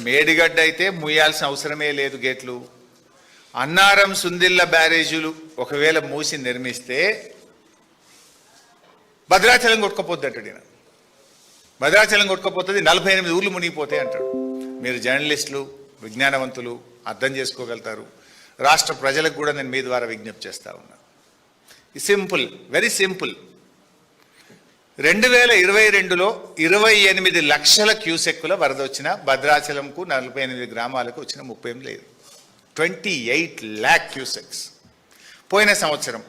మేడిగడ్డ అయితే మూయాల్సిన అవసరమే లేదు గేట్లు. అన్నారం సుందిళ్ళ బ్యారేజీలు ఒకవేళ మూసి నిర్మిస్తే భద్రాచలం కొట్టుకపోద్ది అంటాడు ఈయన. భద్రాచలం కొట్టుకపోతుంది, 48 ఊర్లు మునిగిపోతాయి అంటాడు. మీరు జర్నలిస్టులు, విజ్ఞానవంతులు అర్థం చేసుకోగలుగుతారు. రాష్ట్ర ప్రజలకు కూడా నేను మీ ద్వారా విజ్ఞప్తి చేస్తా ఉన్నా. Simple, very simple. 2022లో 28 లక్షల క్యూసెక్కుల వరద వచ్చిన భద్రాచలంకు 48 గ్రామాలకు వచ్చిన 30 లేదు. 28 lakh క్యూసెక్స్. పోయిన సంవత్సరం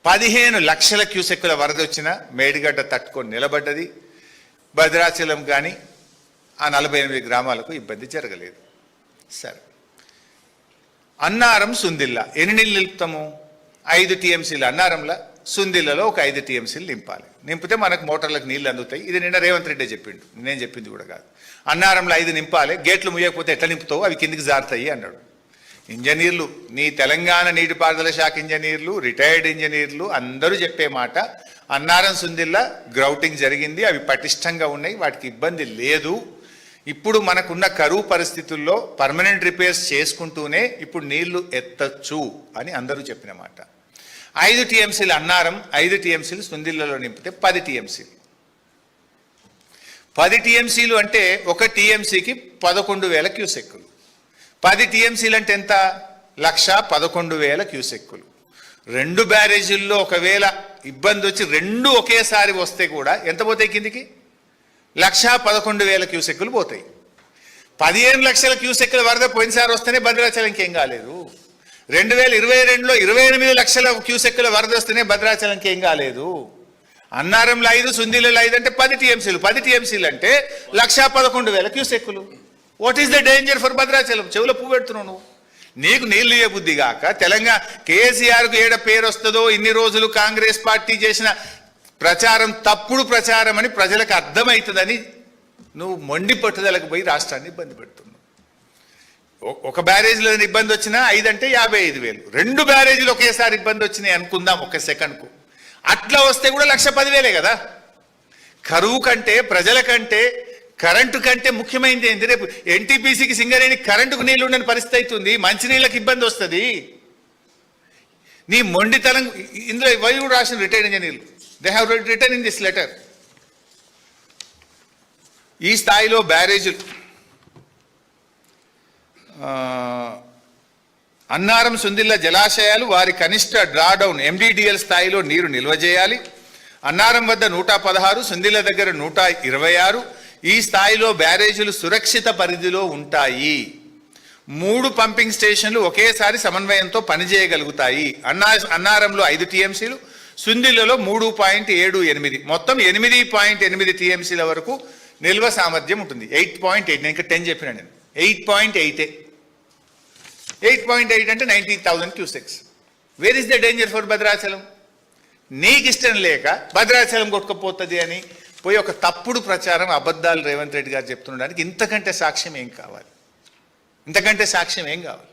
15 లక్షల క్యూసెక్కుల వరద వచ్చిన మేడిగడ్డ తట్టుకొని నిలబడ్డది. భద్రాచలం కానీ ఆ 48 గ్రామాలకు ఇబ్బంది జరగలేదు. సరే, అన్నారం సుందిల్ల ఎన్ని నీళ్ళు నిలుపుతాము? 5 టీఎంసీలు అన్నారంలో, సుందిల్లలో ఒక 5 టీఎంసీలు నింపాలి. నింపితే మనకు మోటార్లకు నీళ్ళు అందుతాయి. ఇది నిన్న రేవంత్ రెడ్డి చెప్పిండు, నేను చెప్పింది కూడా కాదు. అన్నారంలో 5 నింపాలి, గేట్లు ముయ్యకపోతే ఎట్లా నింపుతావు, అవి కిందికి జారుతాయి అన్నాడు. ఇంజనీర్లు, నీ తెలంగాణ నీటిపారుదల శాఖ ఇంజనీర్లు, రిటైర్డ్ ఇంజనీర్లు అందరూ చెప్పే మాట, అన్నారం సుందిల్ల గ్రౌటింగ్ జరిగింది, అవి పటిష్టంగా ఉన్నాయి, వాటికి ఇబ్బంది లేదు. ఇప్పుడు మనకున్న కరువు పరిస్థితుల్లో పర్మనెంట్ రిపేర్స్ చేసుకుంటూనే ఇప్పుడు నీళ్లు ఎత్తచ్చు అని అందరూ చెప్పిన మాట. 5 టీఎంసీలు అన్నారం, 5 టీఎంసీలు సుందిల్లలో నింపితే 10 టీఎంసీలు. 10 టీఎంసీలు అంటే ఒక టీఎంసీకి 11,000 క్యూసెక్కులు. 10 టీఎంసీలు అంటే ఎంత? 1,11,000 క్యూసెక్కులు. 2 బ్యారేజీల్లో ఒకవేళ ఇబ్బంది వచ్చి 2 ఒకేసారి వస్తే కూడా ఎంత పోతాయి కిందికి? 1,11,000 క్యూసెక్కులు పోతాయి. 15 లక్షల క్యూసెక్కుల వరద పోయినసారి వస్తేనే భద్రాచలంకి ఏం కాలేదు. 2022లో 28 లక్షల క్యూసెక్కుల వరద వస్తేనే భద్రాచలంకి ఏం కాలేదు. అన్నారంలో 5, సుందిలలో 5 అంటే 10 టీఎంసీలు. 10 టీఎంసీలు అంటే 1,11,000 క్యూసెక్కులు. What is the danger for Bhadrachalam? చెవులో పువ్వు పెడుతున్నావు నువ్వు. నీకు నీళ్లు ఇయ్య బుద్ధి కాక తెలంగాణ కేసీఆర్కు ఏడ పేరు వస్తుందో, ఇన్ని రోజులు కాంగ్రెస్ పార్టీ చేసిన ప్రచారం తప్పుడు ప్రచారం అని ప్రజలకు అర్థమవుతుందని నువ్వు మొండి పట్టుదలకు పోయి రాష్ట్రాన్ని ఇబ్బంది పెడుతున్నావు. ఒక బ్యారేజీలో ఇబ్బంది వచ్చినా 5 అంటే 55,000. 2 బ్యారేజీలు ఒకేసారి ఇబ్బంది వచ్చినాయి అనుకుందాం ఒక సెకండ్కు. అట్లా వస్తే కూడా 1,10,000 కదా. కరువు కంటే, ప్రజల కంటే, కరెంటు కంటే ముఖ్యమైనది ఏంటి? రేపు ఎన్టీపీసీకి సింగరేణి కరెంటుకు నీళ్లు ఉండని పరిస్థితి అవుతుంది, మంచినీళ్ళకి ఇబ్బంది వస్తుంది. నీ మొండితనం ఇందులో వైరు రాసిన రిటైర్డ్ ఇంజనీర్లు, they have return in this letter. ఈ స్థాయిలో బ్యారేజీలు అన్నారం సుందిల్ల జలాశయాలు వారి కనిష్ట డ్రాడౌన్ MDDL స్థాయిలో నీరు నిల్వ చేయాలి. అన్నారం వద్ద 116, సుందిల్ల దగ్గర 126. ఈ స్థాయిలో బ్యారేజీలు సురక్షిత పరిధిలో ఉంటాయి. 3 పంపింగ్ స్టేషన్లు ఒకేసారి సమన్వయంతో పనిచేయగలుగుతాయి. అన్నారంలో 5 టీఎంసీలు, సుందిల్లలో 3.78, మొత్తం 8.8 టీఎంసీల వరకు నిల్వ సామర్థ్యం ఉంటుంది. 8.8, నేను ఇంకా 10 చెప్పినా నేను. 8.8 అంటే 90,000 cusecs. Where is the danger for Bhadrachalam? నీకు ఇష్టం లేక భద్రాచలం కొట్టుకుపోతుంది అని పోయి ఒక తప్పుడు ప్రచారం, అబద్ధాలు రేవంత్ రెడ్డి గారు చెప్తుండడానికి ఇంతకంటే సాక్ష్యం ఏం కావాలి? ఇంతకంటే సాక్ష్యం ఏం కావాలి?